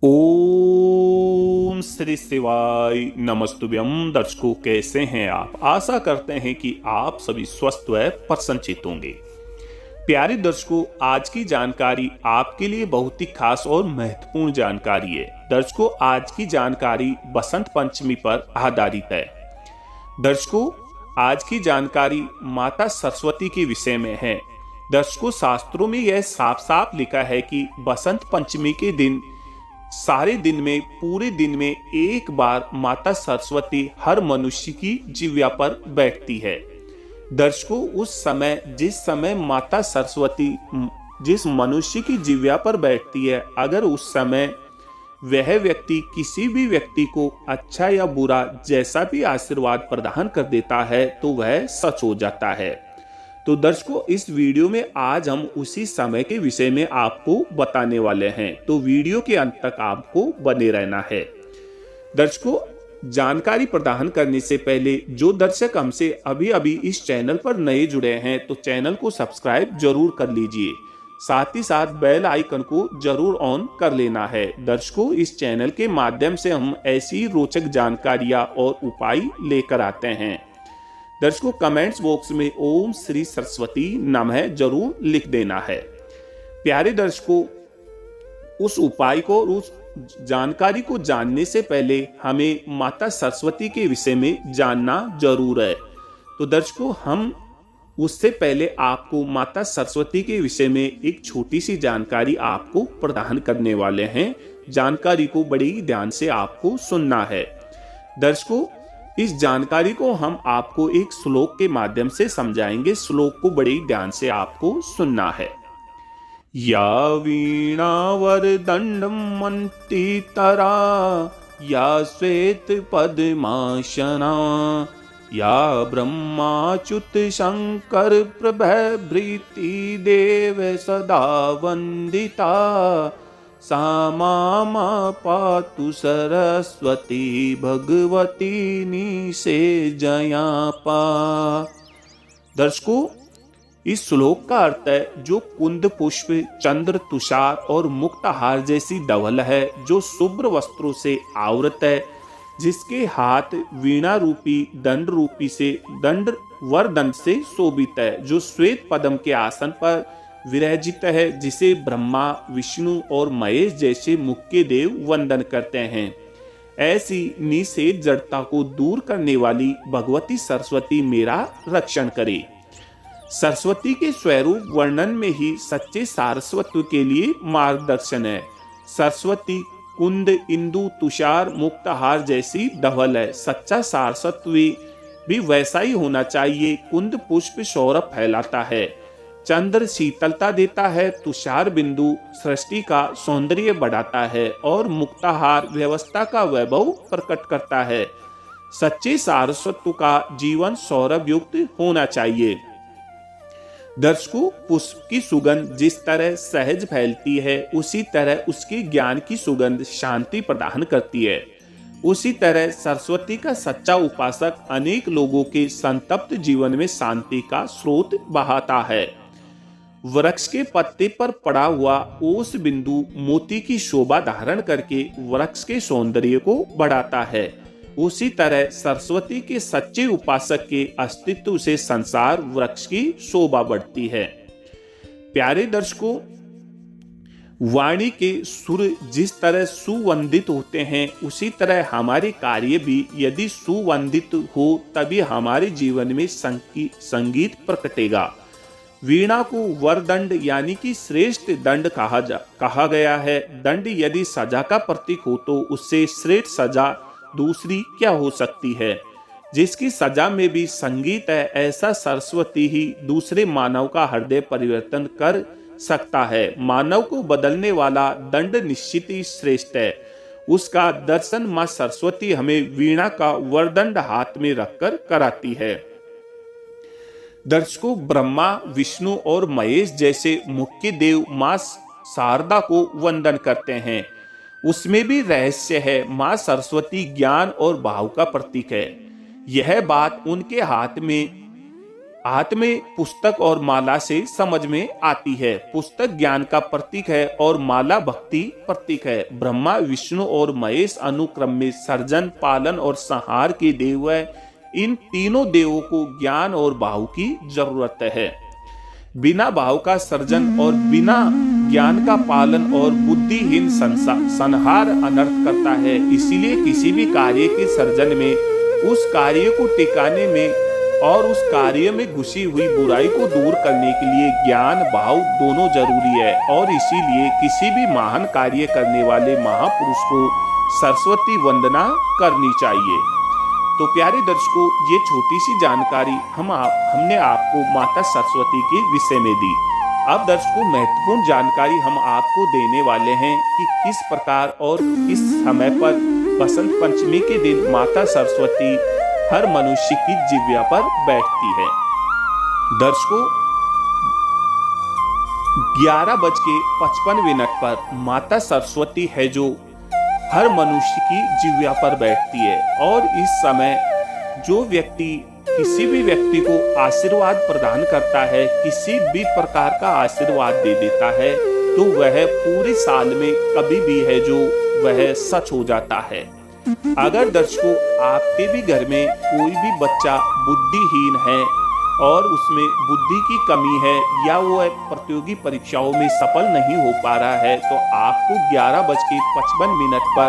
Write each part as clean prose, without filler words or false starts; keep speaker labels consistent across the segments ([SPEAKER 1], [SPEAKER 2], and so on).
[SPEAKER 1] ओम श्री शिवाय नमस्तुभ्यम। दर्शकों, कैसे हैं आप? आशा करते हैं कि आप सभी स्वस्थ व प्रसन्नचित होंगे। प्यारे दर्शकों, आज की जानकारी आपके लिए बहुत ही खास और महत्वपूर्ण जानकारी है। दर्शकों, आज की जानकारी बसंत पंचमी पर आधारित है। दर्शकों, आज की जानकारी माता सरस्वती के विषय में है। दर्शकों, शास्त्रों में यह साफ साफ लिखा है कि बसंत पंचमी के दिन सारे दिन में, पूरे दिन में एक बार माता सरस्वती हर मनुष्य की जिह्वा पर बैठती है। दर्शकों, उस समय जिस समय माता सरस्वती जिस मनुष्य की जिह्वा पर बैठती है, अगर उस समय वह व्यक्ति किसी भी व्यक्ति को अच्छा या बुरा जैसा भी आशीर्वाद प्रदान कर देता है तो वह सच हो जाता है। तो दर्शकों, इस वीडियो में आज हम उसी समय के विषय में आपको बताने वाले हैं, तो वीडियो के अंत तक आपको बने रहना है। दर्शकों, जानकारी प्रदान करने से पहले जो दर्शक हमसे अभी अभी इस चैनल पर नए जुड़े हैं तो चैनल को सब्सक्राइब जरूर कर लीजिए, साथ ही साथ बेल आइकन को जरूर ऑन कर लेना है। दर्शकों, इस चैनल के माध्यम से हम ऐसी रोचक जानकारियां और उपाय लेकर आते हैं। दर्शकों, कमेंट्स बॉक्स में ओम श्री सरस्वती नमः जरूर लिख देना है। प्यारे दर्शकों, उस उपाय को और उस जानकारी को जानने से पहले हमें माता सरस्वती के विषय में जानना जरूर है। तो दर्शकों, हम उससे पहले आपको माता सरस्वती के विषय में एक छोटी सी जानकारी आपको प्रदान करने वाले हैं। जानकारी को बड़ी ध्यान से आपको सुनना है। दर्शकों, इस जानकारी को हम आपको एक श्लोक के माध्यम से समझाएंगे। श्लोक को बड़े ध्यान से आपको सुनना है। या वीणा वरदंडम मंतितरा, या श्वेत पद्मासना, या ब्रह्माच्युत शंकर प्रभृति देव सदा वंदिता, सा मां पातु सरस्वती भगवती निषेजया पा। दर्शकों, इस श्लोक का अर्थ है, जो कुंद पुष्प, चंद्र, तुषार और मुक्ताहार जैसी धवल है, जो शुभ्र वस्त्रों से आवृत है, जिसके हाथ वीणा रूपी दंड रूपी से दंड वरदंड से शोभित है, जो श्वेत पद्म के आसन पर विराजित है, जिसे ब्रह्मा, विष्णु और महेश जैसे मुख्य देव वंदन करते हैं। ऐसी निषेध जड़ता को दूर करने वाली भगवती सरस्वती मेरा रक्षण करे। सरस्वती के स्वरूप वर्णन में ही सच्चे सारस्वत के लिए मार्गदर्शन है। सरस्वती कुंद, इंदु, तुषार, मुक्ताहार जैसी धवल है। सच्चा सारस्वत भी वैसा ही होना चाहिए। कुंद पुष्प सौरभ फैलाता है, चंद्र शीतलता देता है, तुषार बिंदु सृष्टि का सौंदर्य बढ़ाता है और मुक्ताहार व्यवस्था का वैभव प्रकट करता है। सच्चे सारस्वत का जीवन सौरभ युक्त होना चाहिए। दर्शकों, पुष्प की सुगंध जिस तरह सहज फैलती है, उसी तरह उसके ज्ञान की सुगंध शांति प्रदान करती है। उसी तरह सरस्वती का सच्चा उपासक अनेक लोगों के संतप्त जीवन में शांति का स्रोत बहाता है। वृक्ष के पत्ते पर पड़ा हुआ ओस बिंदु मोती की शोभा धारण करके वृक्ष के सौंदर्य को बढ़ाता है। उसी तरह सरस्वती के सच्चे उपासक के अस्तित्व से संसार वृक्ष की शोभा बढ़ती है। प्यारे दर्शकों, वाणी के सुर जिस तरह सुवंदित होते हैं, उसी तरह हमारे कार्य भी यदि सुवंदित हो तभी हमारे जीवन में संगीत प्रकटेगा। वीणा को वरदंड यानी कि श्रेष्ठ दंड कहा गया है। दंड यदि सजा का प्रतीक हो तो उससे श्रेष्ठ सजा दूसरी क्या हो सकती है। जिसकी सजा में भी संगीत है, ऐसा सरस्वती ही दूसरे मानव का हृदय परिवर्तन कर सकता है। मानव को बदलने वाला दंड निश्चित ही श्रेष्ठ है। उसका दर्शन मां सरस्वती हमें वीणा का वरदंड हाथ में रखकर कराती है। दर्शकों, ब्रह्मा, विष्णु और महेश जैसे मुख्य देव मां शारदा को वंदन करते हैं। उसमें भी रहस्य है। मां सरस्वती ज्ञान और भाव का प्रतीक है। यह बात उनके हाथ में हाथ में पुस्तक और माला से समझ में आती है। पुस्तक ज्ञान का प्रतीक है और माला भक्ति प्रतीक है। ब्रह्मा, विष्णु और महेश अनुक्रम में सर्जन, पालन और संहार के देव है। इन तीनों देवों को ज्ञान और भाव की जरूरत है। बिना भाव का सर्जन और बिना ज्ञान का पालन और बुद्धिहीन संहार अनर्थ करता है। इसीलिए किसी भी कार्य के सर्जन में, उस कार्य को टिकाने में और उस कार्य में घुसी हुई बुराई को दूर करने के लिए ज्ञान, भाव दोनों जरूरी है। और इसीलिए किसी भी महान कार्य करने वाले महापुरुष को सरस्वती वंदना करनी चाहिए। तो प्यारे दर्शकों, ये छोटी सी जानकारी हमने आपको माता सरस्वती के विषय में दी। अब दर्शकों, महत्वपूर्ण जानकारी हम आपको देने वाले हैं कि किस प्रकार और किस समय पर बसंत पंचमी के दिन माता सरस्वती हर मनुष्य की जिह्वा पर बैठती है। दर्शकों, 11:55 पर माता सरस्वती है जो हर मनुष्य की जिह्वा पर बैठती है। और इस समय जो व्यक्ति किसी भी व्यक्ति को आशीर्वाद प्रदान करता है, किसी भी प्रकार का आशीर्वाद दे देता है, तो वह पूरे साल में कभी भी है जो वह सच हो जाता है। अगर दर्शकों, आपके भी घर में कोई भी बच्चा बुद्धिहीन है और उसमें बुद्धि की कमी है या वो प्रतियोगी परीक्षाओं में सफल नहीं हो पा रहा है, तो आपको 11:55 पर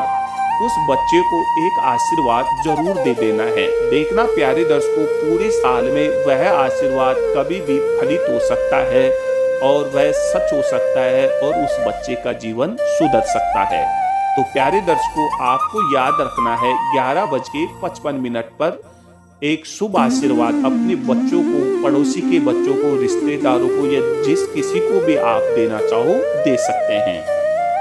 [SPEAKER 1] उस बच्चे को एक आशीर्वाद जरूर दे देना है। देखना प्यारे दर्शकों, पूरे साल में वह आशीर्वाद कभी भी फलित हो सकता है और वह सच हो सकता है और उस बच्चे का जीवन सुधर सकता है। तो प्यारे दर्शकों, आपको याद रखना है 11:55 पर एक शुभ आशीर्वाद अपने बच्चों को, पड़ोसी के बच्चों को, रिश्तेदारों को या जिस किसी को भी आप देना चाहो दे सकते हैं।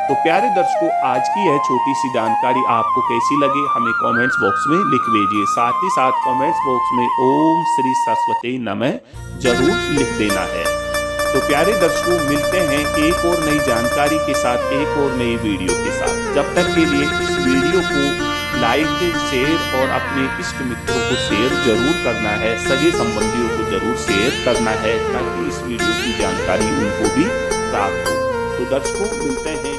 [SPEAKER 1] तो प्यारे दर्शकों, आज की यह छोटी सी जानकारी आपको कैसी लगी हमें कमेंट्स बॉक्स में लिख दीजिए। साथ ही साथ कमेंट्स बॉक्स में ओम श्री सरस्वती नमः जरूर लिख देना है। तो प्यारे दर्शकों, मिलते हैं एक और नई जानकारी के साथ, एक और नई वीडियो के साथ। जब तक के लिए इस वीडियो को लाइक, शेयर और अपने इष्ट मित्रों को शेयर जरूर करना है, सगे संबंधियों को जरूर शेयर करना है ताकि इस वीडियो की जानकारी उनको भी प्राप्त हो। तो दर्शकों, मिलते हैं